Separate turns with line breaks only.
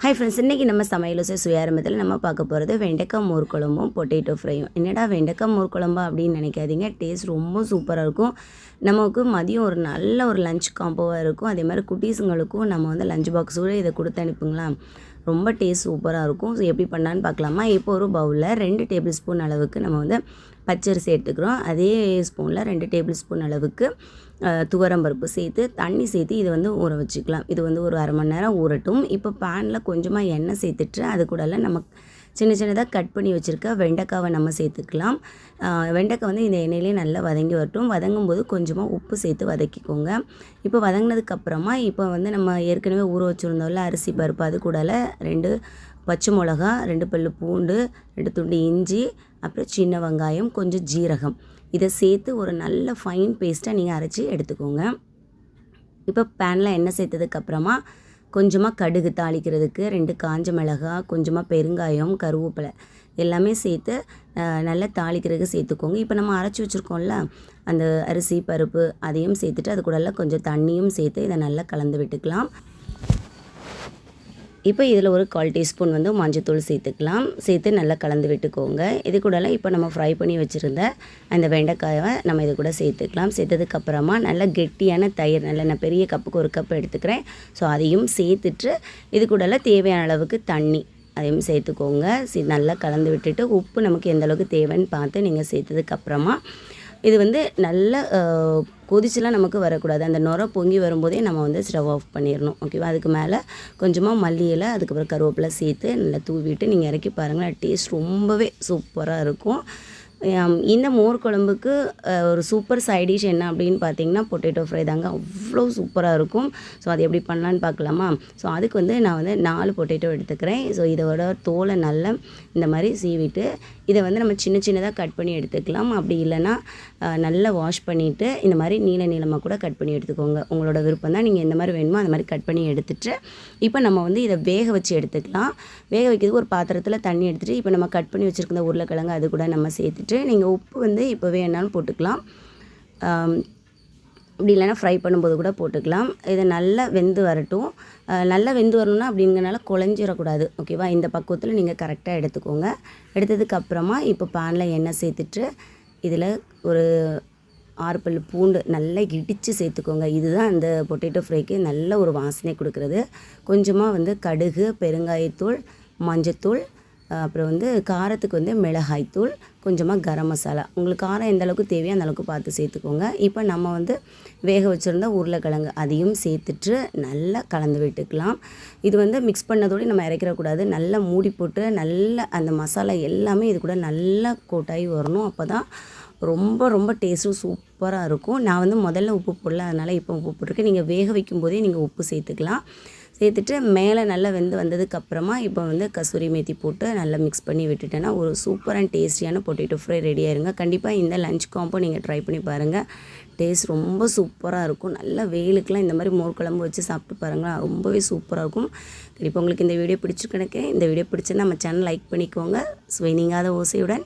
Hi friends, இன்றைக்கி நம்ம சமையலோசை சுயாரம்பத்தில் நம்ம பார்க்க போகிறது வெண்டைக்காய் மோர் குழம்பும் பொட்டேட்டோ ஃப்ரையும். என்னடா வெண்டைக்காய் மோர் குழம்பா அப்படின்னு நினைக்காதீங்க. டேஸ்ட் ரொம்ப சூப்பராக இருக்கும். நமக்கு மதியம் ஒரு நல்ல ஒரு லஞ்ச் காம்போவாக இருக்கும். அதே மாதிரி குட்டீஸுங்களுக்கும் நம்ம வந்து லஞ்ச் பாக்ஸோடு இதை கொடுத்து அனுப்புங்களா, ரொம்ப டேஸ்ட் சூப்பராக இருக்கும். ஸோ எப்படி பண்ணான்னு பார்க்கலாமா. இப்போ ஒரு பவுலில் 2 டேபிள் ஸ்பூன் அளவுக்கு நம்ம வந்து பச்சரிசி எடுத்துக்கிறோம். அதே ஸ்பூனில் 2 டேபிள் ஸ்பூன் அளவுக்கு துவரம்பருப்பு சேர்த்து தண்ணி சேர்த்து இதை வந்து ஊற வச்சுக்கலாம். இது வந்து ஒரு அரை மணி நேரம் ஊறட்டும். இப்போ பேனில் கொஞ்சமாக எண்ணெய் சேர்த்துட்டு அது கூடல நம்ம சின்ன சின்னதாக கட் பண்ணி வச்சுருக்க வெண்டைக்காவை நம்ம சேர்த்துக்கலாம். வெண்டைக்காய் வந்து இந்த எண்ணெயிலே நல்லா வதங்கி வரட்டும். வதங்கும் போது கொஞ்சமாக உப்பு சேர்த்து வதக்கிக்கோங்க. இப்போ வதங்கினதுக்கப்புறமா இப்போ வந்து நம்ம ஏற்கனவே ஊற வச்சுருந்தோம்ல அரிசி பருப்பு, அது கூடல 2 பச்சை மிளகா, 2 பல்லு பூண்டு, 2 துண்டு இஞ்சி, அப்புறம் சின்ன வெங்காயம், கொஞ்சம் ஜீரகம், இதை சேர்த்து ஒரு நல்ல ஃபைன் பேஸ்ட்டாக நீங்கள் அரைச்சி எடுத்துக்கோங்க. இப்போ பேனில் எண்ணெய் சேர்த்ததுக்கப்புறமா கொஞ்சமாக கடுகு தாளிக்கிறதுக்கு, 2 காஞ்ச மிளகாய், கொஞ்சமாக பெருங்காயம், கருவேப்பிலை எல்லாமே சேர்த்து நல்லா தாளிக்கிறதுக்கு சேர்த்துக்கோங்க. இப்போ நம்ம அரைச்சி வச்சுருக்கோம்ல அந்த அரிசி பருப்பு அதையும் சேர்த்துட்டு அது கூடலாம் கொஞ்சம் தண்ணியும் சேர்த்து இதை நல்லா கலந்து விட்டுக்கலாம். இப்போ இதில் ஒரு 1/4 டீஸ்பூன் வந்து மஞ்சத்தூள் சேர்த்துக்கலாம். சேர்த்து நல்லா கலந்து விட்டுக்கோங்க. இது கூடலாம் இப்போ நம்ம ஃப்ரை பண்ணி வச்சுருந்த அந்த வெண்டைக்காயை நம்ம இது கூட சேர்த்துக்கலாம். சேர்த்ததுக்கப்புறமா நல்லா கெட்டியான தயிர், நல்லா நான் பெரிய கப்புக்கு 1 கப் எடுத்துக்கிறேன். ஸோ அதையும் சேர்த்துட்டு இது கூடலாம் தேவையான அளவுக்கு தண்ணி அதையும் சேர்த்துக்கோங்க. நல்லா கலந்து விட்டுட்டு உப்பு நமக்கு எந்த அளவுக்கு தேவைன்னு பார்த்து நீங்கள் சேர்த்ததுக்கப்புறமா இது வந்து நல்லா கொதிச்சுலாம் நமக்கு வரக்கூடாது. அந்த நுரை பொங்கி வரும்போதே நம்ம வந்து ஸ்டவ் ஆஃப் பண்ணிடணும். ஓகேவா. அதுக்கு மேலே கொஞ்சமாக மல்லி இலை, அதுக்கப்புறம் கருவேப்பிலை சேர்த்து நல்லா தூவிட்டு நீங்கள் இறக்கி பாருங்கள். டேஸ்ட் ரொம்பவே சூப்பராக இருக்கும். இந்த மோர் குழம்புக்கு ஒரு சூப்பர் சைட் டிஷ் என்ன அப்படின்னு பார்த்தீங்கன்னா பொட்டேட்டோ ஃப்ரை தாங்க. அவ்வளோ சூப்பராக இருக்கும். ஸோ அது எப்படி பண்ணலான்னு பார்க்கலாமா. ஸோ அதுக்கு வந்து நான் வந்து 4 பொட்டேட்டோ எடுத்துக்கிறேன். ஸோ இதோட தோலை நல்லா இந்த மாதிரி சீவிட்டு இதை வந்து நம்ம சின்ன சின்னதாக கட் பண்ணி எடுத்துக்கலாம். அப்படி இல்லைன்னா நல்லா வாஷ் பண்ணிவிட்டு இந்த மாதிரி நீளமாக கூட கட் பண்ணி எடுத்துக்கோங்க. உங்களோட விருப்பம் தான். நீங்கள் எந்த மாதிரி வேணுமோ அந்த மாதிரி கட் பண்ணி எடுத்துகிட்டு இப்போ நம்ம வந்து இதை வேக வச்சு எடுத்துக்கலாம். வேக வைக்கிறதுக்கு ஒரு பாத்திரத்தில் தண்ணி எடுத்துகிட்டு இப்போ நம்ம கட் பண்ணி வச்சுருக்க உருளைக்கிழங்கு அது கூட நம்ம சேர்த்துட்டு நீங்கள் உப்பு வந்து இப்போ வேணாலும் போட்டுக்கலாம். அப்படி இல்லைன்னா ஃப்ரை பண்ணும்போது கூட போட்டுக்கலாம். இதை நல்லா வெந்து வரட்டும். நல்லா வெந்து வரணும்னா அப்படிங்கிறனால குழஞ்சிடக்கூடாது. ஓகேவா. இந்த பக்குவத்தில் நீங்கள் கரெக்டாக எடுத்துக்கோங்க. எடுத்ததுக்கப்புறமா இப்போ பேனில் எண்ணெய் சேர்த்துட்டு இதில் ஒரு 6 பல்லு பூண்டு நல்லா இடித்து சேர்த்துக்கோங்க. இதுதான் அந்த பொட்டேட்டோ ஃப்ரைக்கு நல்ல ஒரு வாசனை கொடுக்குறது. கொஞ்சமாக வந்து கடுகு, பெருங்காயத்தூள், மஞ்சத்தூள், அப்புறம் வந்து காரத்துக்கு வந்து மிளகாய்த்தூள், கொஞ்சமாக கரம் மசாலா. உங்களுக்கு காரம் எந்த அளவுக்கு தேவையோ அந்த அளவுக்கு பார்த்து சேர்த்துக்கோங்க. இப்போ நம்ம வந்து வேக வச்சுருந்த உருளைக்கிழங்கு அதையும் சேர்த்துட்டு நல்லா கலந்து விட்டுக்கலாம். இது வந்து மிக்ஸ் பண்ணதோடு நம்ம இறக்கிடக்கூடாது. நல்லா மூடி போட்டு நல்லா அந்த மசாலா எல்லாமே இது கூட நல்லா கோட்டாகி வரணும். அப்போ தான் ரொம்ப ரொம்ப டேஸ்ட்டும் சூப்பராக இருக்கும். நான் வந்து முதல்ல உப்பு போடல, அதனால் இப்போ உப்பு போட்டிருக்கேன். நீங்கள் வேக வைக்கும் போதே நீங்கள் உப்பு சேர்த்துக்கலாம். சேர்த்துட்டு மேலே நல்லா வெந்து வந்ததுக்கப்புறமா இப்போ வந்து கசூரி மேத்தி போட்டு நல்லா மிக்ஸ் பண்ணி விட்டுட்டேன்னா ஒரு சூப்பர் அண்ட் டேஸ்டியான பொட்டேட்டோ ஃப்ரை ரெடி ஆயிருங்க. கண்டிப்பாக இந்த லஞ்ச் காம்போ நீங்கள் ட்ரை பண்ணி பாருங்கள். டேஸ்ட் ரொம்ப சூப்பராக இருக்கும். நல்லா வெயிலுக்கெலாம் இந்த மாதிரி மோர் குழம்பு வச்சு சாப்பிட்டு பாருங்கள். ரொம்பவே சூப்பராக இருக்கும். கண்டிப்பாக உங்களுக்கு இந்த வீடியோ பிடிச்சிருக்கேன். இந்த வீடியோ பிடிச்சிருந்தா நம்ம சேனல் லைக் பண்ணிக்கோங்க. ஸ்வைனிங்காத ஓசையுடன்